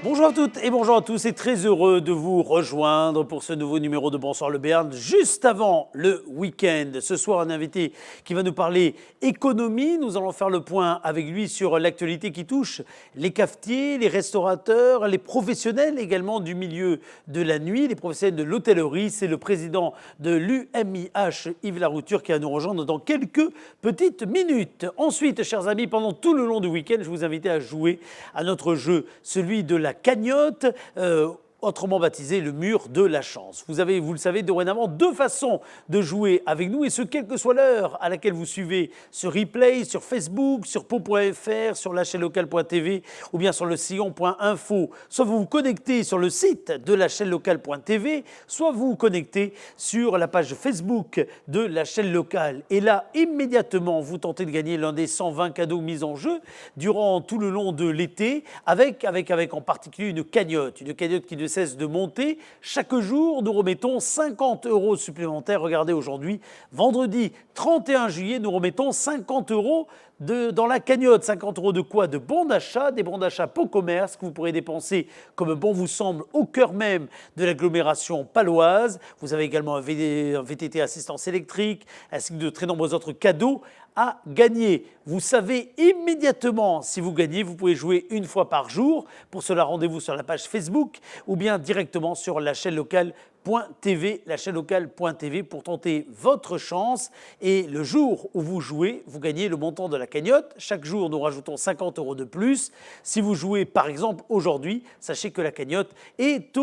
Bonjour à toutes et bonjour à tous et très heureux de vous rejoindre pour ce nouveau numéro de Bonsoir le Béarn, juste avant le week-end. Ce soir, un invité qui va nous parler économie. Nous allons faire le point avec lui sur l'actualité qui touche les cafetiers, les restaurateurs, les professionnels également du milieu de la nuit, les professionnels de l'hôtellerie. C'est le président de l'UMIH, Yves Larouture, qui va nous rejoindre dans quelques petites minutes. Ensuite, chers amis, pendant tout le long du week-end, je vous invite à jouer à notre jeu, celui de la cagnotte, autrement baptisé le mur de la chance. Vous avez, vous le savez, dorénavant deux façons de jouer avec nous, et ce, quelle que soit l'heure à laquelle vous suivez ce replay sur Facebook, sur pau.fr, sur la chaîne locale.tv ou bien sur le sillon.info. Soit vous vous connectez sur le site de la chaîne locale.tv, soit vous vous connectez sur la page Facebook de la chaîne locale. Et là, immédiatement, vous tentez de gagner l'un des 120 cadeaux mis en jeu durant tout le long de l'été, avec en particulier une cagnotte qui ne cesse de monter. Chaque jour, nous remettons 50 € supplémentaires. Regardez aujourd'hui, vendredi 31 juillet, nous remettons 50 € dans la cagnotte. 50 € de quoi? De bons d'achat, des bons d'achat Pau Commerce que vous pourrez dépenser comme bon vous semble au cœur même de l'agglomération paloise. Vous avez également un VTT assistance électrique ainsi que de très nombreux autres cadeaux à gagner. Vous savez immédiatement si vous gagnez, vous pouvez jouer une fois par jour. Pour cela, rendez-vous sur la page Facebook ou bien directement sur la chaîne locale.tv, la chaîne locale.tv pour tenter votre chance. Et le jour où vous jouez, vous gagnez le montant de la cagnotte. Chaque jour, nous rajoutons 50 € de plus. Si vous jouez par exemple aujourd'hui, sachez que la cagnotte est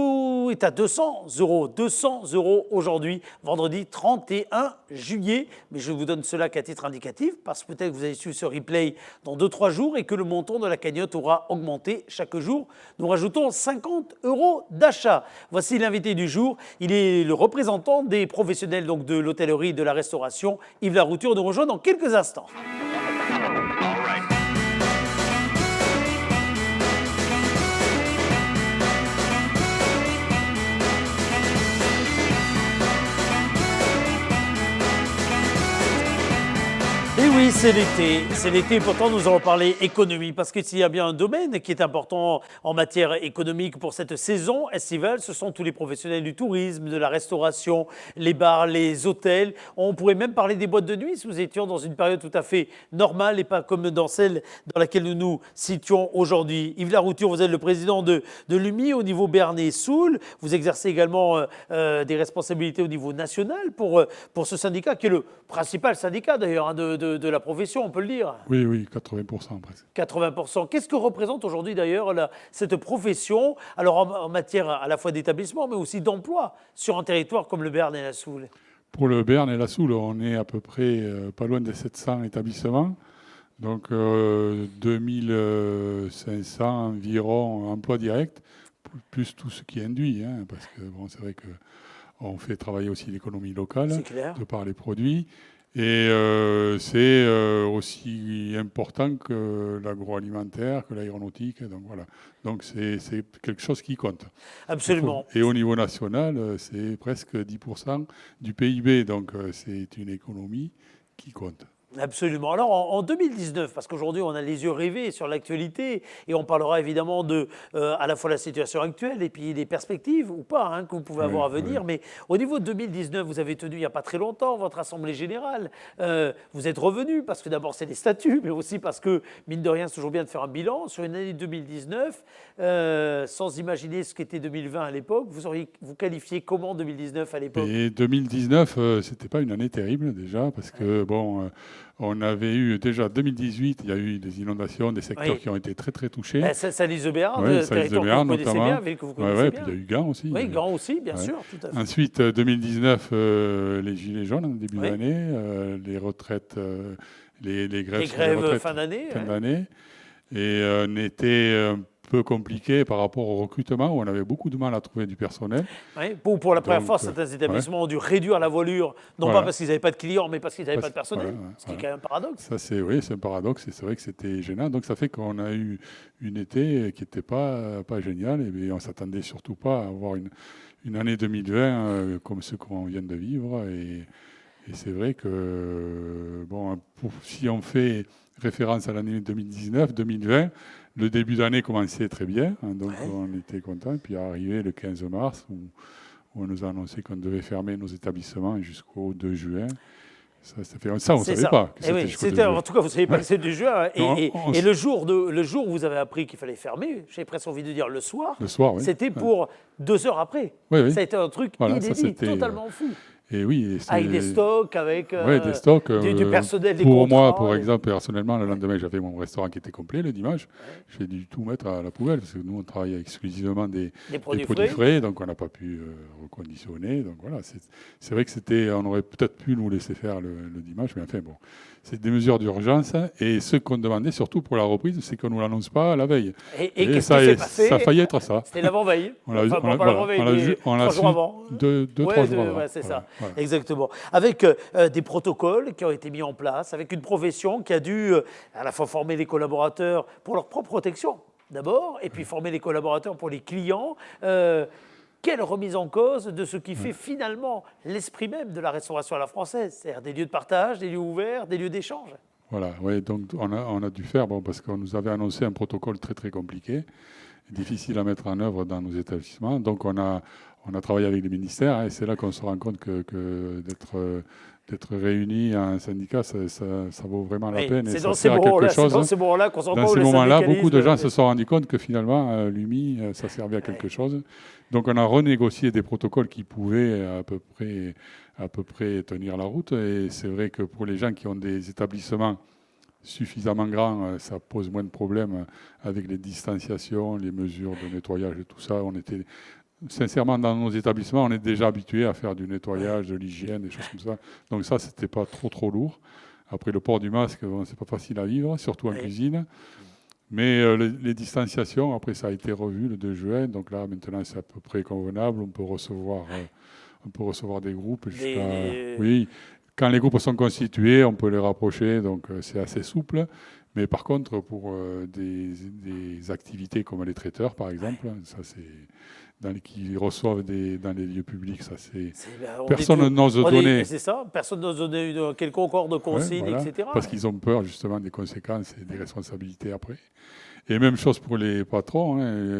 à 200 €. 200 € aujourd'hui, vendredi 31 juillet. Mais je vous donne cela qu'à titre indicatif, parce que peut-être que vous avez suivi ce replay dans 2-3 jours et que le montant de la cagnotte aura augmenté chaque jour. Nous rajoutons 50 € d'achat. Voici l'invité du jour. Il est le représentant des professionnels donc de l'hôtellerie et de la restauration. Yves Larouture nous rejoint dans quelques instants. Et oui, c'est l'été, pourtant nous allons parler économie, parce que s'il y a bien un domaine qui est important en matière économique pour cette saison estivale, ce sont tous les professionnels du tourisme, de la restauration, les bars, les hôtels. On pourrait même parler des boîtes de nuit si nous étions dans une période tout à fait normale et pas comme dans celle dans laquelle nous nous situons aujourd'hui. Yves Larouture, vous êtes le président de l'UMI au niveau Béarn-et-Soule. Vous exercez également des responsabilités au niveau national pour ce syndicat qui est le principal syndicat d'ailleurs de la profession, on peut le dire. Oui, 80% presque. 80%. Qu'est-ce que représente aujourd'hui d'ailleurs cette profession, alors en matière à la fois d'établissement, mais aussi d'emploi sur un territoire comme le Béarn et la Soule? Pour le Béarn et la Soule, on est à peu près pas loin des 700 établissements. Donc 2500 environ emplois directs, plus tout ce qui est induit. Parce que bon, c'est vrai qu'on fait travailler aussi l'économie locale de par les produits. Et c'est aussi important que l'agroalimentaire, que l'aéronautique. Donc voilà. Donc c'est quelque chose qui compte. Absolument. Et au niveau national, c'est presque 10% du PIB. Donc c'est une économie qui compte. Absolument. Alors en 2019, parce qu'aujourd'hui on a les yeux rivés sur l'actualité et on parlera évidemment de à la fois la situation actuelle et puis les perspectives ou pas que vous pouvez avoir à venir. Mais au niveau de 2019, vous avez tenu il n'y a pas très longtemps votre assemblée générale. Vous êtes revenu parce que d'abord c'est les statuts, mais aussi parce que mine de rien c'est toujours bien de faire un bilan sur une année 2019 sans imaginer ce qu'était 2020 à l'époque. Vous qualifiez comment 2019 à l'époque? Et 2019, c'était pas une année terrible déjà parce que bon. On avait eu déjà 2018, il y a eu des inondations, des secteurs qui ont été très très touchés. Salise-de-Béarn, territoire que vous connaissez bien, ville que vous connaissez bien. Puis il y a eu Gand aussi. Oui, Gand aussi, bien sûr, tout à fait. Ensuite, 2019, les gilets jaunes en début d'année, les retraites, les grèves sur les retraites fin d'année. Et on était peu compliqué par rapport au recrutement, où on avait beaucoup de mal à trouver du personnel. Oui, pour la première fois, certains établissements ont dû réduire la voilure, non pas parce qu'ils n'avaient pas de clients, mais parce qu'ils n'avaient pas de personnel, ce qui est quand même un paradoxe. Ça, c'est un paradoxe, et c'est vrai que c'était gênant. Donc ça fait qu'on a eu une été qui n'était pas géniale, et on ne s'attendait surtout pas à avoir une année 2020 comme ce qu'on vient de vivre. Et c'est vrai que, bon, si on fait référence à l'année 2019, 2020, le début d'année commençait très bien, hein, donc on était contents. Puis arrivé le 15 mars, où on nous a annoncé qu'on devait fermer nos établissements jusqu'au 2 juin. Ça, on ne savait pas. En tout cas, vous ne saviez pas que c'était du juin. Et le jour où vous avez appris qu'il fallait fermer, j'ai presque envie de dire le soir, c'était pour 2 heures après. Ça a été un truc inédit, totalement fou. Et oui, avec des stocks, avec des stocks, du personnel, des pour contrats. Moi, par exemple, personnellement, le lendemain, j'avais mon restaurant qui était complet le dimanche. J'ai dû tout mettre à la poubelle parce que nous, on travaille exclusivement des produits frais, donc on n'a pas pu reconditionner. Donc voilà, c'est vrai que on aurait peut-être pu nous laisser faire le dimanche, mais enfin bon, c'est des mesures d'urgence. Et ce qu'on demandait surtout pour la reprise, c'est qu'on ne nous l'annonce pas la veille. Et ça a failli être ça. C'était l'avant-veille. On l'a su 3 jours avant. 3 jours avant. C'est ça. Voilà. Exactement. Avec des protocoles qui ont été mis en place, avec une profession qui a dû à la fois former les collaborateurs pour leur propre protection, d'abord, et puis former les collaborateurs pour les clients. Quelle remise en cause de ce qui fait finalement l'esprit même de la restauration à la française, c'est-à-dire des lieux de partage, des lieux ouverts, des lieux d'échange. Voilà, oui, donc on a dû faire, parce qu'on nous avait annoncé un protocole très très compliqué, difficile à mettre en œuvre dans nos établissements. Donc on a travaillé avec les ministères, et c'est là qu'on se rend compte que d'être réunis à un syndicat, ça vaut vraiment la peine. C'est dans ces moments-là qu'on se rend compte. Dans ces moments-là, beaucoup de gens se sont rendus compte que finalement, l'UMI, ça servait à quelque chose. Donc on a renégocié des protocoles qui pouvaient à peu près tenir la route. Et c'est vrai que pour les gens qui ont des établissements suffisamment grands, ça pose moins de problèmes avec les distanciations, les mesures de nettoyage et tout ça. Sincèrement, dans nos établissements, on est déjà habitué à faire du nettoyage, de l'hygiène, des choses comme ça. Donc ça, c'était pas trop lourd. Après, le port du masque, c'est pas facile à vivre, surtout en cuisine. Mais les distanciations, après, ça a été revu le 2 juin. Donc là, maintenant, c'est à peu près convenable. On peut recevoir des groupes. Oui, quand les groupes sont constitués, on peut les rapprocher. Donc c'est assez souple. Mais par contre, pour des activités comme les traiteurs, par exemple, ça c'est qui reçoivent dans les lieux publics, ça c'est personne n'ose donner. C'est ça, personne n'ose donner une quelconque ordre de consigne, etc. Parce qu'ils ont peur justement des conséquences et des responsabilités après. Et même chose pour les patrons.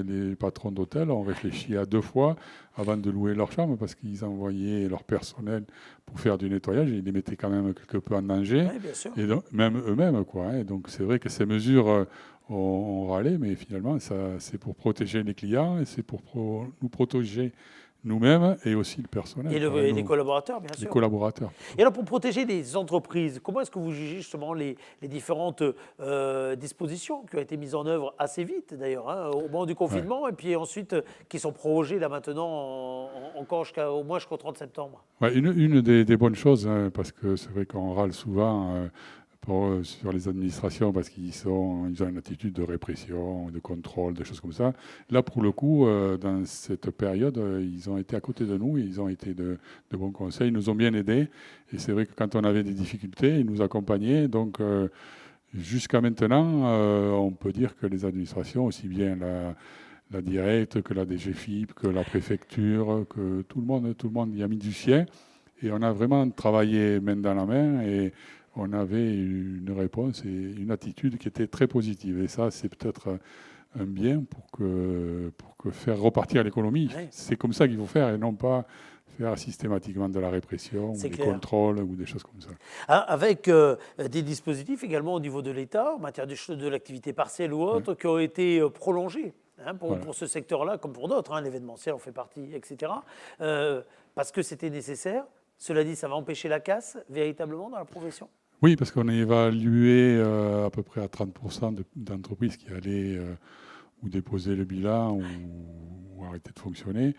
Les patrons d'hôtel ont réfléchi à 2 fois avant de louer leur chambre parce qu'ils envoyaient leur personnel pour faire du nettoyage et ils les mettaient quand même quelque peu en danger. Oui, bien sûr. Et donc, même eux-mêmes, quoi. Donc c'est vrai que ces mesures ont râlé, mais finalement, c'est pour protéger les clients et c'est pour nous protéger nous-mêmes et aussi le personnel. Et les collaborateurs, bien sûr. Les collaborateurs. Et alors, pour protéger les entreprises, comment est-ce que vous jugez justement les différentes dispositions qui ont été mises en œuvre assez vite, d'ailleurs, au moment du confinement, et puis ensuite qui sont prorogées là maintenant encore au moins jusqu'au 30 septembre? Une des bonnes choses, parce que c'est vrai qu'on râle souvent sur les administrations parce qu'ils ont une attitude de répression, de contrôle, des choses comme ça. Là, pour le coup, dans cette période, ils ont été à côté de nous, ils ont été de bons conseils, ils nous ont bien aidés. Et c'est vrai que quand on avait des difficultés, ils nous accompagnaient. Donc, jusqu'à maintenant, on peut dire que les administrations, aussi bien la directe que la DGFiP, que la préfecture, que tout le monde y a mis du sien. Et on a vraiment travaillé main dans la main et on avait une réponse et une attitude qui était très positive. Et ça, c'est peut-être un bien pour que faire repartir l'économie. Oui. C'est comme ça qu'il faut faire et non pas faire systématiquement de la répression ou des contrôles ou des choses comme ça. Avec des dispositifs également au niveau de l'État, en matière de l'activité partielle ou autre, qui ont été prolongés pour ce secteur-là, comme pour d'autres. L'événementiel en fait partie, etc. Parce que c'était nécessaire. Cela dit, ça va empêcher la casse véritablement dans la profession? Oui, parce qu'on a évalué à peu près à 30% d'entreprises qui allaient ou déposer le bilan ou arrêter de fonctionner.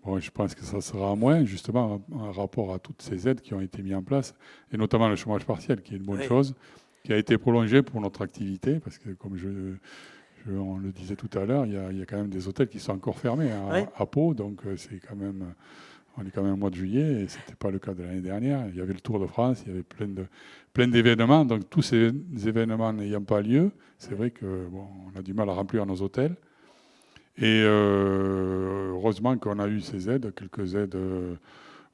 Bon, je pense que ça sera moins, justement, en rapport à toutes ces aides qui ont été mises en place, et notamment le chômage partiel, qui est une bonne chose, qui a été prolongé pour notre activité, parce que comme on le disait tout à l'heure, il y a quand même des hôtels qui sont encore fermés à Pau, donc c'est quand même... On est quand même au mois de juillet et ce n'était pas le cas de l'année dernière. Il y avait le Tour de France, il y avait plein d'événements. Donc tous ces événements n'ayant pas lieu, c'est vrai qu'on a du mal à remplir nos hôtels. Et heureusement qu'on a eu ces aides, quelques aides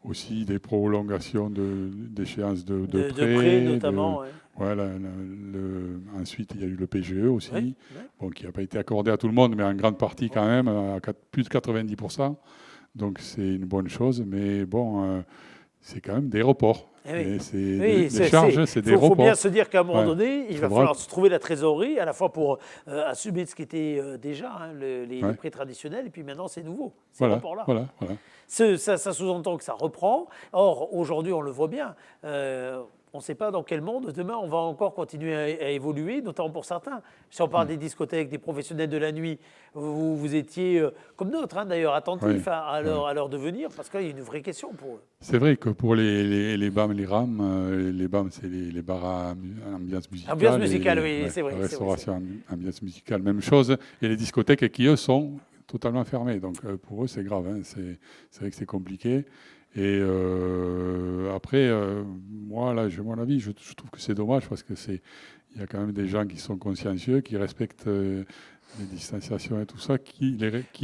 aussi des prolongations d'échéances de prêts, notamment. Voilà, ensuite, il y a eu le PGE aussi, bon, qui n'a pas été accordé à tout le monde, mais en grande partie quand même, à plus de 90%. Donc c'est une bonne chose, mais bon, c'est quand même des reports. Oui, des charges, c'est des reports. Il faut bien se dire qu'à un moment donné, il va falloir se trouver la trésorerie, à la fois pour assumer ce qui était déjà les prêts traditionnels, et puis maintenant c'est nouveau, ces reports-là. Voilà. Ça sous-entend que ça reprend. Or, aujourd'hui, on le voit bien. On ne sait pas dans quel monde, demain, on va encore continuer à évoluer, notamment pour certains. Si on parle des discothèques, des professionnels de la nuit, vous étiez, comme d'autres d'ailleurs, attentifs à leur devenir, parce qu'il y a une vraie question pour eux. C'est vrai que pour les BAM, les RAM, les BAM, c'est les bars à ambiance musicale. Ambiance musicale, oui, c'est vrai. Restauration, ambiance musicale, même chose. Et les discothèques qui, eux, sont totalement fermées. Donc pour eux, c'est grave. C'est vrai que c'est compliqué. Et après, moi, là, j'ai mon avis, je trouve que c'est dommage parce que il y a quand même des gens qui sont consciencieux, qui respectent les distanciations et tout ça, qui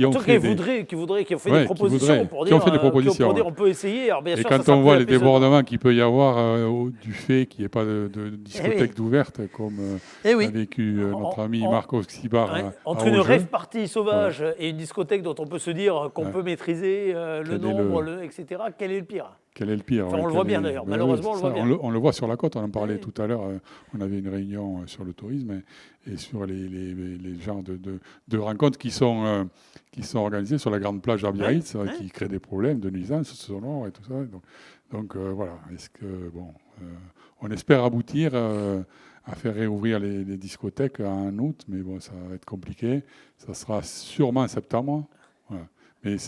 ont fait des propositions pour dire on peut essayer. Alors, bien et sûr, quand on voit les débordements qu'il peut y avoir du fait qu'il n'y ait pas de discothèque d'ouverte, comme a vécu notre ami Marco Xibar. Entre une rave party sauvage et une discothèque dont on peut se dire qu'on peut maîtriser le nombre, etc., quel est le pire ? Quel est le pire? On le voit bien d'ailleurs, malheureusement on le voit bien. On le voit sur la côte, on en parlait tout à l'heure, on avait une réunion sur le tourisme et sur les genres de rencontres qui sont organisées sur la grande plage d'Arbiarritz, qui créent des problèmes de nuisances sonores et tout ça. Donc voilà, on espère aboutir à faire réouvrir les discothèques en août, mais bon, ça va être compliqué. Ça sera sûrement en septembre. Voilà. Mais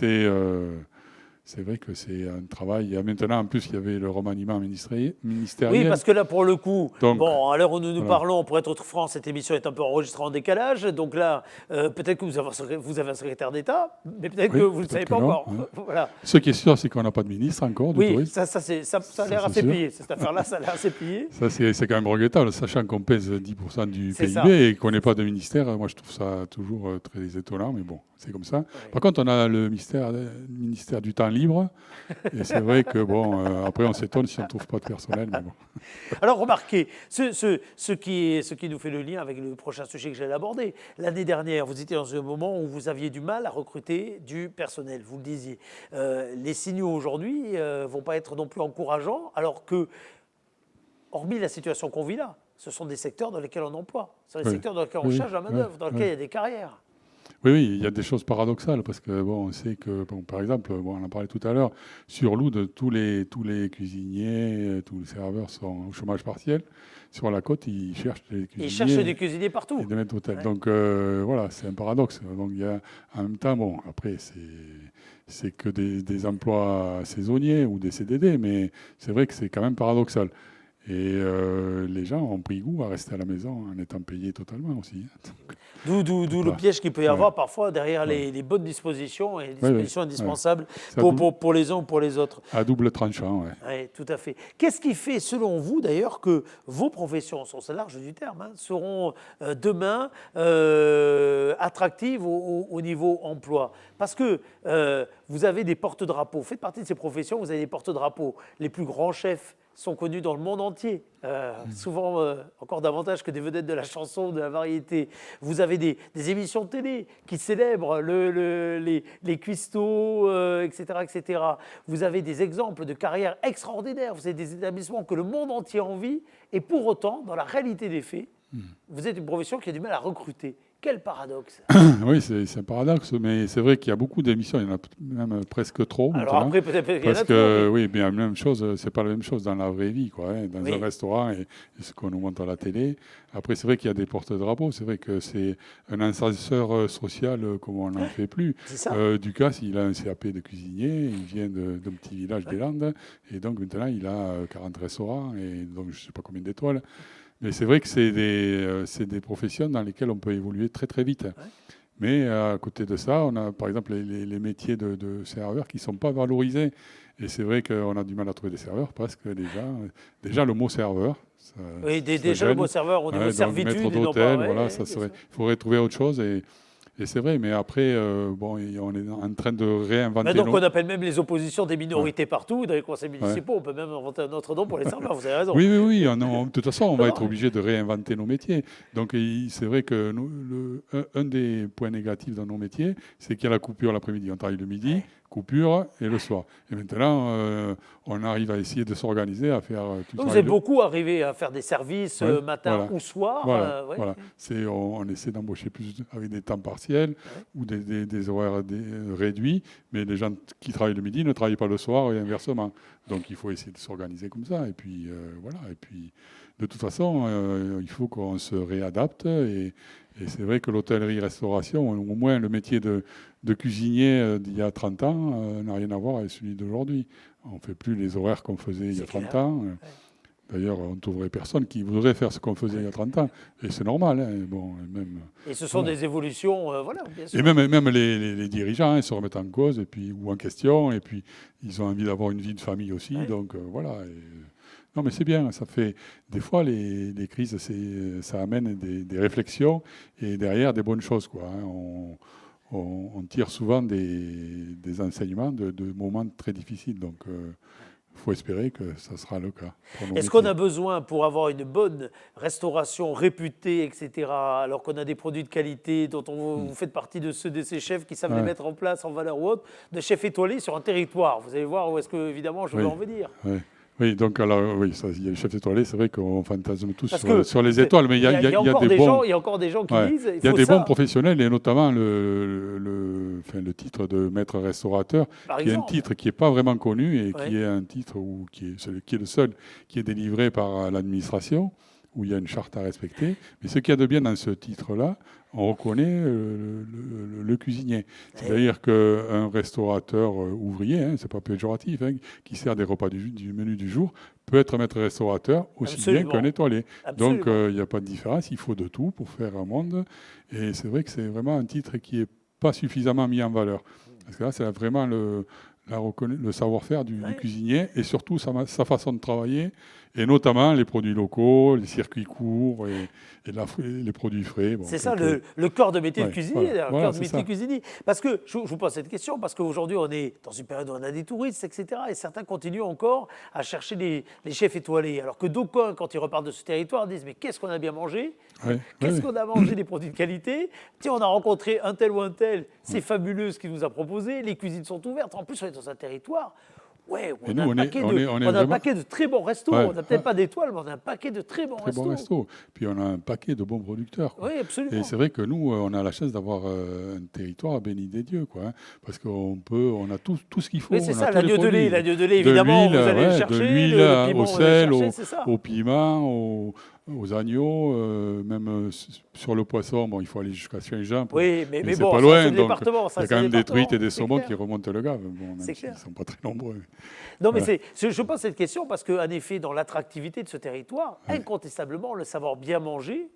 c'est vrai que c'est un travail. Et maintenant, en plus, il y avait le remaniement ministériel. Oui, parce que là, pour le coup, à l'heure où nous parlons, pour être franc, cette émission est un peu enregistrée en décalage. Donc là, peut-être que vous avez un secrétaire d'État, mais peut-être que vous ne le savez pas encore. Voilà. Ce qui est sûr, c'est qu'on n'a pas de ministre encore du tourisme. Ça a l'air assez plié. Cette affaire-là, ça a l'air assez plié. Ça, c'est quand même regrettable, sachant qu'on pèse 10% du PIB et qu'on n'ait pas de ministère. Moi, je trouve ça toujours très étonnant, mais bon, c'est comme ça. Par contre, on a le ministère du temps libre. Et c'est vrai que, après, on s'étonne si on ne trouve pas de personnel. Mais bon. Alors, remarquez, ce qui nous fait le lien avec le prochain sujet que j'allais aborder. L'année dernière, vous étiez dans un moment où vous aviez du mal à recruter du personnel, vous le disiez. Les signaux aujourd'hui ne vont pas être non plus encourageants, alors que, hormis la situation qu'on vit là, ce sont des secteurs dans lesquels on emploie. Ce sont des secteurs dans lesquels on cherche la main-d'œuvre, dans lesquels il y a des carrières. Oui, il y a des choses paradoxales parce que on sait que, par exemple, on en parlait tout à l'heure, sur Loud, tous les cuisiniers, tous les serveurs sont au chômage partiel. Sur la côte, ils cherchent des cuisiniers. Ils cherchent des cuisiniers partout. Et des maîtres d'hôtel. Donc voilà, c'est un paradoxe. Donc il y a, en même temps, après c'est que des emplois saisonniers ou des CDD, mais c'est vrai que c'est quand même paradoxal. Et les gens ont pris goût à rester à la maison en étant payés totalement aussi. D'où le piège qu'il peut y avoir parfois derrière les bonnes dispositions et les dispositions indispensables pour les uns ou pour les autres. À double tranchant, Oui, tout à fait. Qu'est-ce qui fait, selon vous, d'ailleurs, que vos professions, au sens large du terme, seront demain attractives au niveau emploi? Parce que vous avez des porte-drapeaux. Vous faites partie de ces professions, vous avez des porte-drapeaux. Les plus grands chefs sont connus dans le monde entier, souvent encore davantage que des vedettes de la chanson, de la variété. Vous avez des émissions de télé qui célèbrent les cuistots, etc., etc. Vous avez des exemples de carrières extraordinaires. Vous avez des établissements que le monde entier envie. Et pour autant, dans la réalité des faits, vous êtes une profession qui a du mal à recruter. Quel paradoxe. Oui, c'est un paradoxe, mais c'est vrai qu'il y a beaucoup d'émissions, il y en a même presque trop. Alors après, peut-être qu'il y en a parce que, oui, bien, même chose, c'est pas la même chose dans la vraie vie, quoi, dans un restaurant et ce qu'on nous montre à la télé. Après, c'est vrai qu'il y a des porte-drapeaux, c'est vrai que c'est un ascenseur social comme on n'en fait plus. Ducasse, il a un CAP de cuisinier, il vient d'un petit village des Landes, et donc maintenant il a 40 restaurants, et donc je ne sais pas combien d'étoiles. Mais c'est vrai que c'est des professions dans lesquelles on peut évoluer très très vite. Mais à côté de ça, on a par exemple les métiers de serveurs qui ne sont pas valorisés. Et c'est vrai qu'on a du mal à trouver des serveurs parce que déjà le mot serveur. Déjà le mot serveur au niveau servitude. Maître d'hôtel, il faudrait trouver autre chose. Et c'est vrai, mais après, bon, on est en train de réinventer. Maintenant qu'on appelle même les oppositions des minorités partout, dans les conseils municipaux, on peut même inventer un autre nom pour les serveurs, vous avez raison. Oui, de toute façon, on va être obligé de réinventer nos métiers. Donc c'est vrai que un des points négatifs dans nos métiers, c'est qu'il y a la coupure l'après-midi. On travaille le midi, coupure et le soir. Et maintenant, on arrive à essayer de s'organiser, à faire tout ça. Vous avez beaucoup arrivé à faire des services matin ou soir. Voilà. On essaie d'embaucher plus avec des temps partiels ou des horaires réduits, mais les gens qui travaillent le midi ne travaillent pas le soir et inversement. Donc il faut essayer de s'organiser comme ça. Et puis voilà. Et puis de toute façon, il faut qu'on se réadapte. Et c'est vrai que l'hôtellerie-restauration, au moins le métier de cuisinier d'il y a 30 ans, n'a rien à voir avec celui d'aujourd'hui. On ne fait plus les horaires qu'on faisait il y a 30 ans. D'ailleurs, on ne trouverait personne qui voudrait faire ce qu'on faisait il y a 30 ans. Et c'est normal. Et ce sont des évolutions, bien sûr. Et même les dirigeants se remettent en cause ou en question. Et puis, ils ont envie d'avoir une vie de famille aussi. Donc, voilà. Non, mais c'est bien. Ça fait des fois les crises, ça amène des réflexions et derrière des bonnes choses, quoi. On tire souvent des enseignements de moments très difficiles. Donc, il faut espérer que ça sera le cas. Est-ce qu'on a besoin, pour avoir une bonne restauration réputée, etc., alors qu'on a des produits de qualité dont vous faites partie de ces chefs qui savent les mettre en place en valeur ou autre, de chefs étoilés sur un territoire? Vous allez voir où est-ce que, évidemment, je veux en venir. Oui, donc alors, il y a les chefs étoilés, c'est vrai qu'on fantasme tous sur les étoiles, mais il y a des bons... Il y a encore des gens qui disent... Il y a des bons professionnels, et notamment le titre de maître restaurateur, qui est un titre qui n'est pas vraiment connu, et qui est un titre qui est le seul qui est délivré par l'administration, où il y a une charte à respecter. Mais ce qu'il y a de bien dans ce titre-là, on reconnaît le cuisinier. C'est-à-dire qu'un restaurateur ouvrier, c'est pas péjoratif, qui sert des repas du menu du jour, peut être maître restaurateur aussi bien qu'un étoilé. Donc il n'y a pas de différence, il faut de tout pour faire un monde. Et c'est vrai que c'est vraiment un titre qui n'est pas suffisamment mis en valeur. Parce que là, c'est vraiment le savoir-faire du cuisinier et surtout sa façon de travailler, et notamment les produits locaux, les circuits courts et les produits frais. C'est ça le corps de métier de cuisinier, le corps de métier cuisinier. Parce que, je vous pose cette question, parce qu'aujourd'hui on est dans une période où on a des touristes, etc. Et certains continuent encore à chercher les chefs étoilés. Alors que d'aucuns, quand ils repartent de ce territoire, disent mais qu'est-ce qu'on a bien mangé? Qu'est-ce qu'on a mangé des produits de qualité? Tiens, on a rencontré un tel ou un tel, c'est fabuleux ce qu'il nous a proposé, les cuisines sont ouvertes. En plus, on est dans un territoire... on a un paquet de très bons restos. On n'a peut-être pas d'étoiles, mais on a un paquet de très bons restos. Puis on a un paquet de bons producteurs. Oui, absolument. Et c'est vrai que nous, on a la chance d'avoir un territoire béni des dieux, parce qu'on a tout ce qu'il faut. Oui, c'est ça, l'agneau de lait, évidemment, vous allez le chercher. De l'huile au sel, au piment, aux agneaux, même sur le poisson, il faut aller jusqu'à Saint-Jean. Oui, mais c'est bon, pas loin, donc il y a quand même des truites et des saumons qui remontent le Gave. Même s'ils ne sont pas très nombreux. Non, mais je pose cette question parce qu'en effet, dans l'attractivité de ce territoire, incontestablement, le savoir bien manger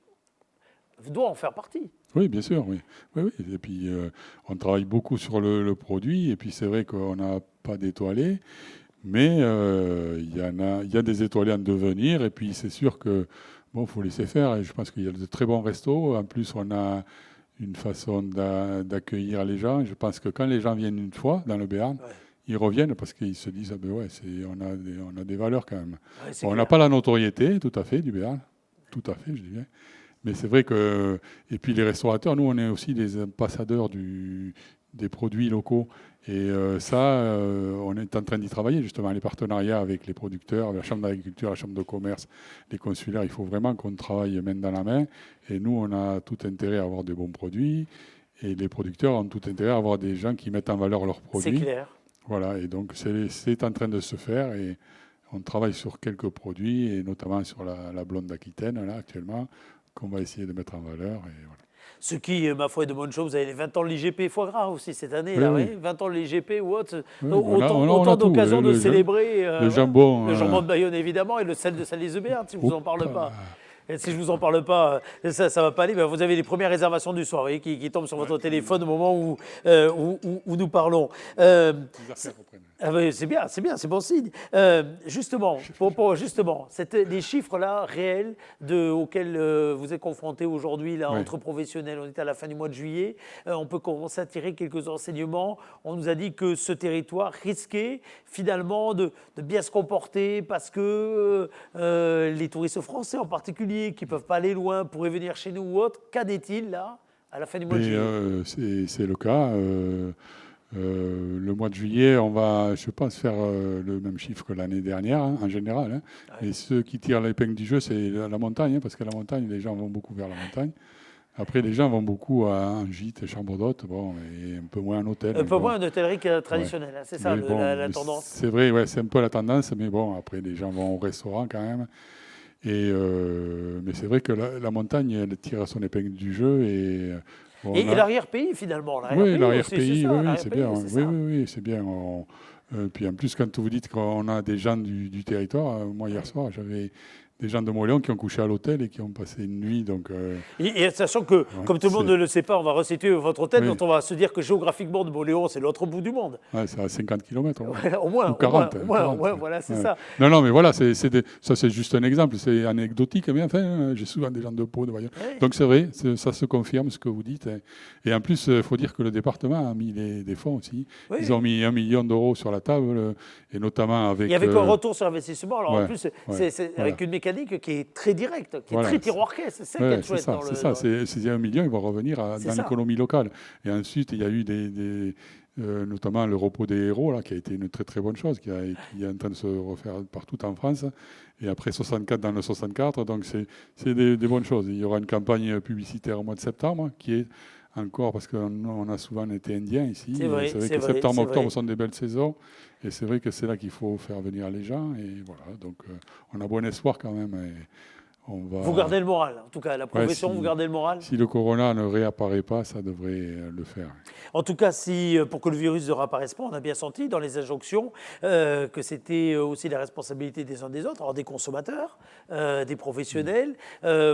doit en faire partie. Oui, bien sûr. Oui. Et puis, on travaille beaucoup sur le produit. Et puis, c'est vrai qu'on n'a pas d'étoilés. Mais il y a des étoilés en devenir. Et puis, c'est sûr que faut laisser faire. Et je pense qu'il y a de très bons restos. En plus, on a une façon d'accueillir les gens. Je pense que quand les gens viennent une fois dans le Béarn, ils reviennent parce qu'ils se disent on a des valeurs quand même. On n'a pas la notoriété, tout à fait, du Béarn. Tout à fait, je dis bien. Mais c'est vrai que... Et puis les restaurateurs, nous, on est aussi des ambassadeurs des produits locaux. Et on est en train d'y travailler, justement, les partenariats avec les producteurs, la Chambre d'agriculture, la Chambre de commerce, les consulaires. Il faut vraiment qu'on travaille main dans la main. Et nous, on a tout intérêt à avoir des bons produits. Et les producteurs ont tout intérêt à avoir des gens qui mettent en valeur leurs produits. C'est clair. Voilà, et donc c'est en train de se faire. Et on travaille sur quelques produits, et notamment sur la blonde d'Aquitaine, là, actuellement, qu'on va essayer de mettre en valeur. Et voilà. Ce qui, ma foi, est de bonne chose. Vous avez les 20 ans de l'IGP foie gras aussi cette année. 20 ans de l'IGP ou autre. Autant d'occasions de célébrer. Le jambon. Le jambon de Bayonne, évidemment, et le sel de Salis-de-Béarn, si je ne vous en parle pas. Et si je ne vous en parle pas, ça ne va pas aller. Vous avez les premières réservations du soir, vous voyez, qui tombent sur votre téléphone au moment où nous parlons. C'est bien, c'est bon signe. Justement, les chiffres-là réels auxquels vous êtes confrontés aujourd'hui, entre professionnels, on est à la fin du mois de juillet, on peut commencer à tirer quelques enseignements. On nous a dit que ce territoire risquait finalement de bien se comporter parce que les touristes français en particulier, qui ne peuvent pas aller loin, pourraient venir chez nous ou autre. Qu'en est-il là, à la fin du mois de juillet? C'est le cas. Le mois de juillet, on va, je pense, faire le même chiffre que l'année dernière, en général. Ouais. Et ceux qui tirent l'épingle du jeu, c'est la montagne, parce que la montagne, les gens vont beaucoup vers la montagne. Après, les gens vont beaucoup en gîte, chambre d'hôte, et un peu moins en hôtel. Un peu moins en hôtellerie traditionnelle, c'est ça la tendance. C'est vrai, ouais, c'est un peu la tendance, mais bon, après, les gens vont au restaurant quand même. Mais c'est vrai que la montagne, elle tire son épingle du jeu. Et l'arrière-pays, finalement. Oui, l'arrière-pays, c'est bien. Oui, c'est bien. Puis en plus, quand vous dites qu'on a des gens du territoire, moi, hier soir, j'avais des gens de Montléon qui ont couché à l'hôtel et qui ont passé une nuit. Donc, et sachant que, comme tout le monde ne le sait pas, on va resituer votre hôtel, dont on va se dire que géographiquement, de Montléon, c'est l'autre bout du monde. Ouais, c'est à 50 km. Au moins. Ou 40. Au moins, voilà, c'est ça. Non, mais voilà, ça c'est juste un exemple. C'est anecdotique, mais enfin, j'ai souvent des gens de Pau, de voyants. Ouais. Donc c'est vrai, ça se confirme ce que vous dites. Et en plus, il faut dire que le département a mis des fonds aussi. Oui. Ils ont mis 1 million d'euros sur la table, et notamment avec... Il y avait un retour sur investissement. Alors en plus, c'est avec une mécanique qui est très directe, qui est très tiroir-caisse. C'est ça qui est chouette. C'est ça. Ces 1 million, ils vont revenir dans l'économie locale. Et ensuite, il y a eu notamment le repos des héros, là, qui a été une très très bonne chose, qui est en train de se refaire partout en France. Et après 64 dans le 64, donc c'est des bonnes choses. Il y aura une campagne publicitaire au mois de septembre, qui est encore, parce qu'on a souvent été indien ici. C'est vrai que septembre, octobre sont des belles saisons. Et c'est vrai que c'est là qu'il faut faire venir les gens. Et voilà, donc on a bon espoir quand même. Et vous gardez le moral, en tout cas, la profession, vous gardez le moral. Si le corona ne réapparaît pas, ça devrait le faire. En tout cas, pour que le virus ne réapparaisse pas, on a bien senti dans les injonctions que c'était aussi la responsabilité des uns des autres, alors des consommateurs, des professionnels.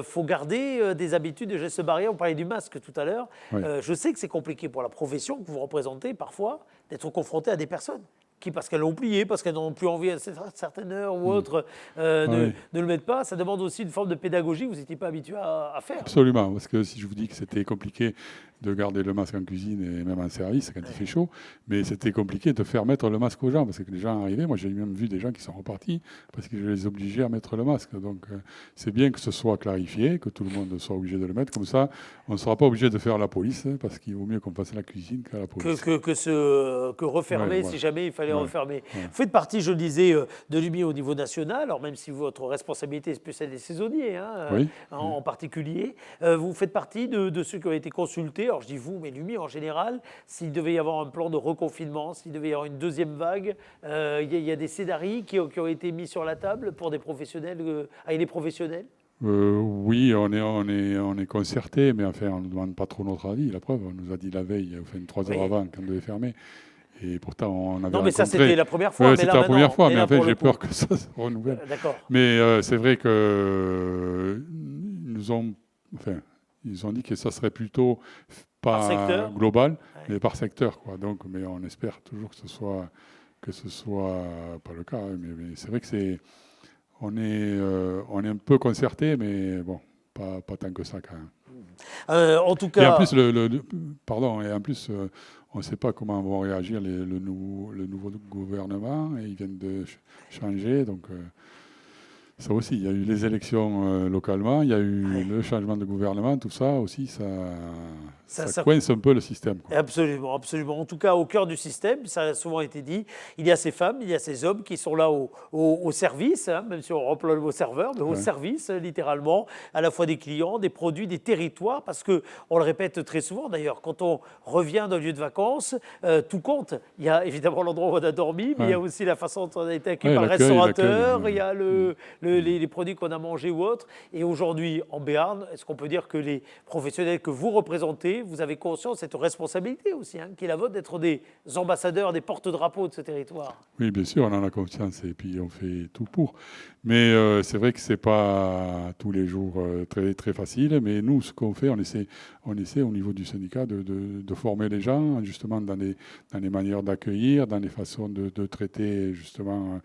Faut garder des habitudes, des gestes barrières. On parlait du masque tout à l'heure. Je sais que c'est compliqué pour la profession que vous représentez parfois d'être confronté à des personnes qui, parce qu'elles l'ont oublié, parce qu'elles n'ont plus envie à certaines heures ou autres, ne le mettent pas. Ça demande aussi une forme de pédagogie que vous n'étiez pas habitué à faire. Absolument, parce que si je vous dis que c'était compliqué de garder le masque en cuisine et même en service quand il fait chaud, mais c'était compliqué de faire mettre le masque aux gens, parce que les gens arrivaient, moi j'ai même vu des gens qui sont repartis, parce que je les obligeais à mettre le masque. Donc c'est bien que ce soit clarifié, que tout le monde soit obligé de le mettre, comme ça on ne sera pas obligé de faire la police, parce qu'il vaut mieux qu'on fasse la cuisine qu'à la police. Que refermer si jamais il fallait refermer. Vous faites partie, je le disais, de l'UMI au niveau national, alors même si votre responsabilité est plus celle des saisonniers, en particulier, vous faites partie de ceux qui ont été consultés. Alors je dis vous, mais l'UMI en général, s'il devait y avoir un plan de reconfinement, s'il devait y avoir une deuxième vague, il y a des scénarios qui ont été mis sur la table pour des professionnels, avec les professionnels. Oui, on est concerté, mais enfin, on ne demande pas trop notre avis. La preuve, on nous a dit la veille, 3 heures avant, qu'on devait fermer. Et pourtant, on avait Non, mais ça, c'était la première fois. C'était la première fois, mais en fait, j'ai peur que ça se renouvelle. D'accord. Mais c'est vrai que ils ont dit que ça serait plutôt pas global, mais par secteur, quoi. Donc, mais on espère toujours que ce soit pas le cas. Mais c'est vrai que on est un peu concerté, mais bon, pas tant que ça quand même. En tout cas. Et en plus, on ne sait pas comment vont réagir le nouveau gouvernement, et ils viennent de changer, donc. Ça aussi, il y a eu les élections localement, il y a eu le changement de gouvernement, tout ça aussi, ça coince un peu le système, quoi. Absolument, absolument. En tout cas, au cœur du système, ça a souvent été dit, il y a ces femmes, il y a ces hommes qui sont là au service, même si on emploie le mot serveur, mais au service, littéralement, à la fois des clients, des produits, des territoires, parce qu'on le répète très souvent d'ailleurs, quand on revient d'un lieu de vacances, tout compte. Il y a évidemment l'endroit où on a dormi, mais il y a aussi la façon dont on a été accueilli par le restaurateur, il y a les produits qu'on a mangés ou autres. Et aujourd'hui, en Béarn, est-ce qu'on peut dire que les professionnels que vous représentez mais vous avez conscience de cette responsabilité aussi, hein, qui est la vôtre d'être des ambassadeurs, des porte-drapeaux de ce territoire. Oui, bien sûr, on en a conscience et puis on fait tout pour. Mais c'est vrai que c'est pas tous les jours très, très facile, mais nous, ce qu'on fait, on essaie au niveau du syndicat de former les gens, justement, dans les manières d'accueillir, dans les façons de traiter, justement,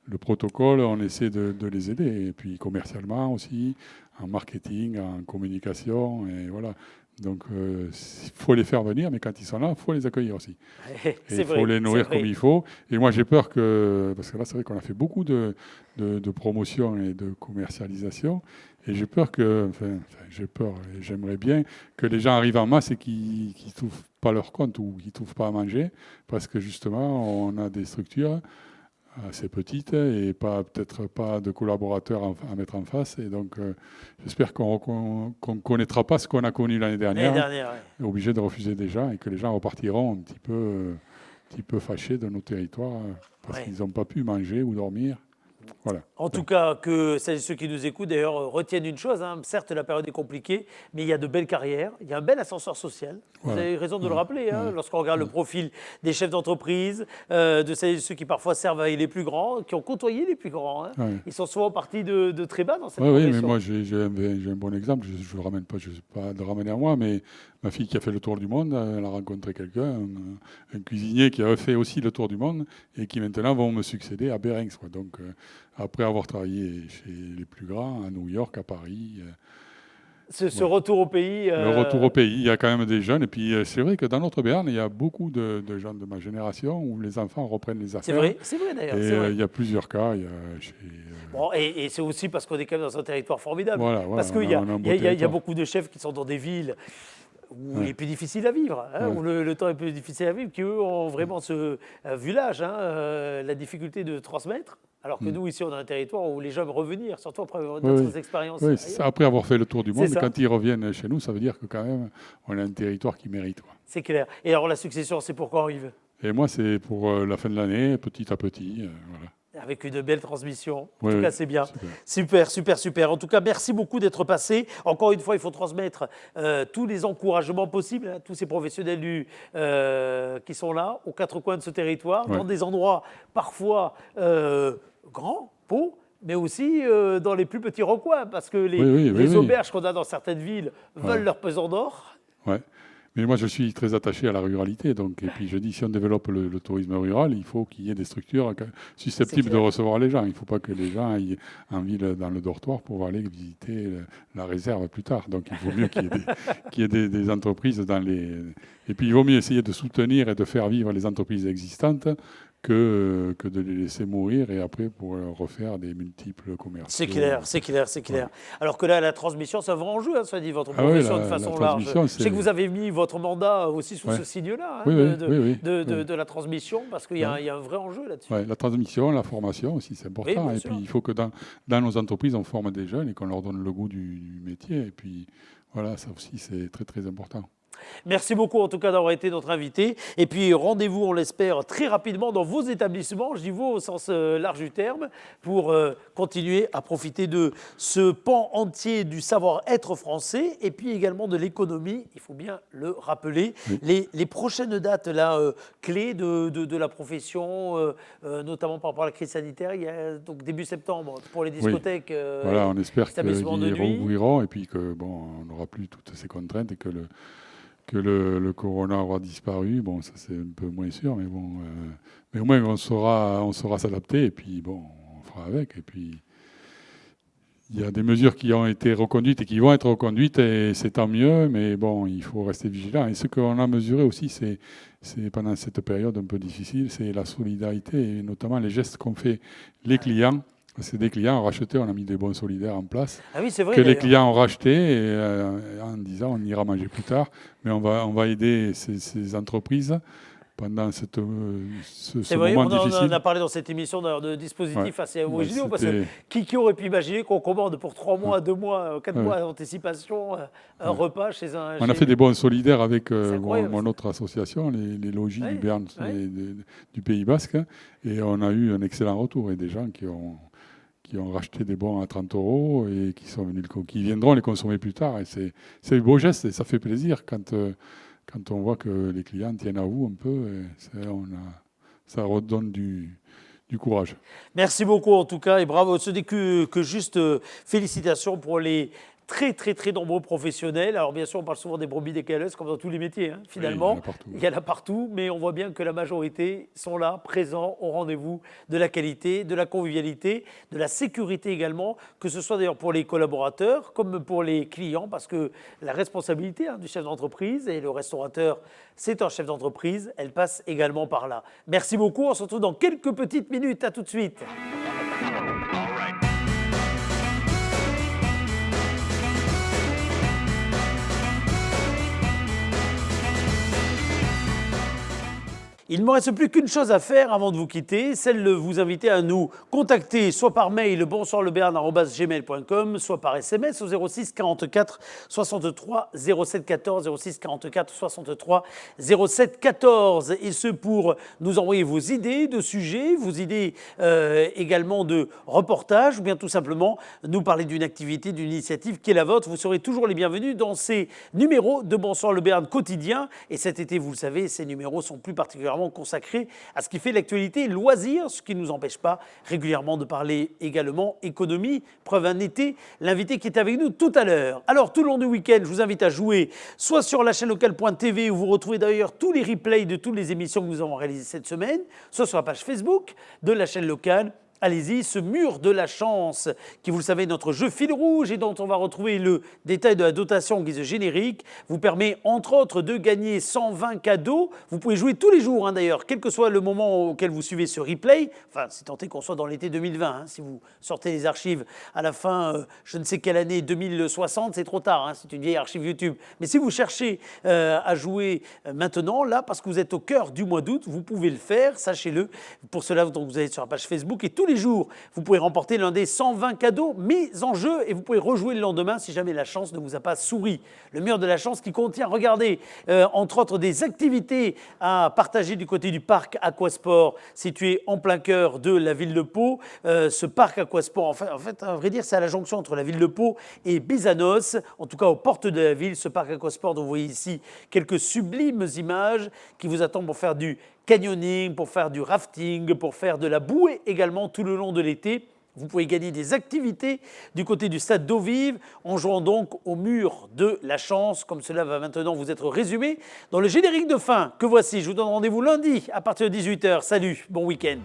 le protocole, on essaie de les aider. Et puis commercialement aussi, en marketing, en communication, et voilà. Donc, il faut les faire venir, mais quand ils sont là, il faut les accueillir aussi. Il faut les nourrir comme il faut. Et moi, j'ai peur que... Parce que là, c'est vrai qu'on a fait beaucoup de promotion et de commercialisation. Et j'ai peur que... Enfin, j'ai peur et j'aimerais bien que les gens arrivent en masse et qu'ils ne trouvent pas leur compte ou qu'ils ne trouvent pas à manger. Parce que justement, on a des structures assez petite et peut-être pas de collaborateurs à mettre en face. Et donc, j'espère qu'on ne connaîtra pas ce qu'on a connu l'année dernière, obligé de refuser des gens et que les gens repartiront un petit peu fâchés de nos territoires parce qu'ils n'ont pas pu manger ou dormir. Voilà. En tout cas, que celles et ceux qui nous écoutent, d'ailleurs, retiennent une chose. Hein. Certes, la période est compliquée, mais il y a de belles carrières. Il y a un bel ascenseur social. Vous avez raison de le rappeler. Hein, lorsqu'on regarde le profil des chefs d'entreprise, de celles et ceux qui parfois servent avec les plus grands, qui ont côtoyé les plus grands. Hein. Ils sont souvent partis de très bas dans cette profession. Oui, mais moi, j'ai un bon exemple. Je ne ramène pas, je ne sais pas de ramener à moi, mais ma fille qui a fait le tour du monde, elle a rencontré quelqu'un, un cuisinier qui a fait aussi le tour du monde et qui maintenant vont me succéder à Berings. Donc, après avoir travaillé chez les plus grands, à New York, à Paris. Ce retour au pays. Le retour au pays, il y a quand même des jeunes. Et puis, c'est vrai que dans notre Béarn, il y a beaucoup de gens de ma génération où les enfants reprennent les affaires. C'est vrai d'ailleurs. Et il y a plusieurs cas. Bon, et c'est aussi parce qu'on est quand même dans un territoire formidable. Voilà, parce qu'il y a beaucoup de chefs qui sont dans des villes où il est plus difficile à vivre, hein, où le temps est plus difficile à vivre, qui eux ont vraiment vu l'âge, la difficulté de transmettre. Alors que nous, ici, on a un territoire où les gens veulent revenir, surtout après d'autres expériences. Oui, après avoir fait le tour du monde, quand ils reviennent chez nous, ça veut dire que quand même, on a un territoire qui mérite. C'est clair. Et alors, la succession, c'est pour quand, Yves? Et moi, c'est pour la fin de l'année, petit à petit. Voilà. Avec une belle transmission. En tout cas, c'est bien. Super. En tout cas, merci beaucoup d'être passé. Encore une fois, il faut transmettre tous les encouragements possibles, tous ces professionnels qui sont là, aux quatre coins de ce territoire, dans des endroits parfois grands, beaux, mais aussi dans les plus petits recoins, parce que les auberges qu'on a dans certaines villes veulent leur pesant d'or. Ouais. Mais moi, je suis très attaché à la ruralité. Donc, et puis, je dis, si on développe le tourisme rural, il faut qu'il y ait des structures susceptibles de recevoir les gens. Il ne faut pas que les gens aillent en ville dans le dortoir pour aller visiter la réserve plus tard. Donc, il vaut mieux qu'il y ait des entreprises dans les... Et puis, il vaut mieux essayer de soutenir et de faire vivre les entreprises existantes que de les laisser mourir et après pour refaire des multiples commerces. C'est clair. Ouais. Alors que là, la transmission, c'est un vrai enjeu, ça dit votre profession de façon large. Je sais que vous avez mis votre mandat aussi sous ce signe-là, de la transmission, parce qu'il y a un vrai enjeu là-dessus. La transmission, la formation aussi, c'est important. Et puis, il faut que dans nos entreprises, on forme des jeunes et qu'on leur donne le goût du métier. Et puis, voilà, ça aussi, c'est très, très important. Merci beaucoup en tout cas d'avoir été notre invité. Et puis rendez-vous, on l'espère, très rapidement dans vos établissements, je dis vous au sens large du terme, pour continuer à profiter de ce pan entier du savoir-être français et puis également de l'économie, il faut bien le rappeler. Oui. Les prochaines dates là, clés de la profession, notamment par rapport à la crise sanitaire, il y a donc début septembre pour les discothèques. Voilà, on espère qu'ils rouvriront et puis que on n'aura plus toutes ces contraintes et que le corona aura disparu, ça c'est un peu moins sûr, mais au moins on saura s'adapter et puis on fera avec. Et puis il y a des mesures qui ont été reconduites et qui vont être reconduites et c'est tant mieux, mais il faut rester vigilant. Et ce qu'on a mesuré aussi, c'est pendant cette période un peu difficile, c'est la solidarité et notamment les gestes qu'ont fait les clients. C'est des clients ont racheté, on a mis des bons solidaires en place. Ah oui, c'est vrai. Que les clients ont racheté en disant on ira manger plus tard, mais on va aider ces entreprises pendant ce moment difficile. On a parlé dans cette émission de dispositifs assez originaux, parce que qui aurait pu imaginer qu'on commande pour 3 mois, 2 mois, 4 mois d'anticipation un repas chez un... On a fait des bons solidaires avec mon autre association, les logis du Béarn, du Pays Basque, et on a eu un excellent retour et des gens qui qui ont racheté des bons à 30 € et qui viendront les consommer plus tard. Et c'est un beau geste et ça fait plaisir quand on voit que les clients tiennent à vous un peu. Ça redonne du courage. Merci beaucoup en tout cas et bravo. Ce n'est que juste félicitations pour les très très très nombreux professionnels. Alors bien sûr on parle souvent des brebis égaleuses comme dans tous les métiers finalement. Oui, il y en a partout, mais on voit bien que la majorité sont là, présents au rendez-vous de la qualité, de la convivialité, de la sécurité également, que ce soit d'ailleurs pour les collaborateurs comme pour les clients, parce que la responsabilité du chef d'entreprise, et le restaurateur c'est un chef d'entreprise, elle passe également par là. Merci beaucoup, on se retrouve dans quelques petites minutes, à tout de suite. Il ne me reste plus qu'une chose à faire avant de vous quitter, celle de vous inviter à nous contacter soit par mail bonsoirleberne@gmail.com, soit par SMS au 06 44 63 07 14, 06 44 63 07 14, et ce pour nous envoyer vos idées de sujets, vos idées également de reportages, ou bien tout simplement nous parler d'une activité, d'une initiative qui est la vôtre. Vous serez toujours les bienvenus dans ces numéros de Bonsoir le Béarn quotidien, et cet été, vous le savez, ces numéros sont plus particulièrement consacré à ce qui fait l'actualité et loisirs, ce qui ne nous empêche pas régulièrement de parler également économie. Preuve un été, l'invité qui est avec nous tout à l'heure. Alors tout le long du week-end, je vous invite à jouer soit sur la chaîne locale.tv où vous retrouvez d'ailleurs tous les replays de toutes les émissions que nous avons réalisées cette semaine, soit sur la page Facebook de la chaîne locale. Allez-y, ce mur de la chance, qui vous le savez, notre jeu fil rouge et dont on va retrouver le détail de la dotation en guise de générique, vous permet entre autres de gagner 120 cadeaux. Vous pouvez jouer tous les jours d'ailleurs, quel que soit le moment auquel vous suivez ce replay. Enfin, c'est tenté qu'on soit dans l'été 2020. Si vous sortez les archives à la fin, je ne sais quelle année, 2060, c'est trop tard. C'est une vieille archive YouTube. Mais si vous cherchez à jouer maintenant, là, parce que vous êtes au cœur du mois d'août, vous pouvez le faire, sachez-le. Pour cela, donc, vous allez sur la page Facebook et tous les jours, vous pouvez remporter l'un des 120 cadeaux mis en jeu et vous pouvez rejouer le lendemain si jamais la chance ne vous a pas souri. Le mur de la chance qui contient, regardez, entre autres des activités à partager du côté du parc Aquasport situé en plein cœur de la ville de Pau. Ce parc Aquasport, en fait, à vrai dire, c'est à la jonction entre la ville de Pau et Bizanos, en tout cas aux portes de la ville. Ce parc Aquasport dont vous voyez ici quelques sublimes images qui vous attendent pour faire du canyoning, pour faire du rafting, pour faire de la bouée également tout le long de l'été. Vous pouvez gagner des activités du côté du stade d'eau vive en jouant donc au mur de la chance, comme cela va maintenant vous être résumé dans le générique de fin que voici. Je vous donne rendez-vous lundi à partir de 18 h. Salut, bon week-end.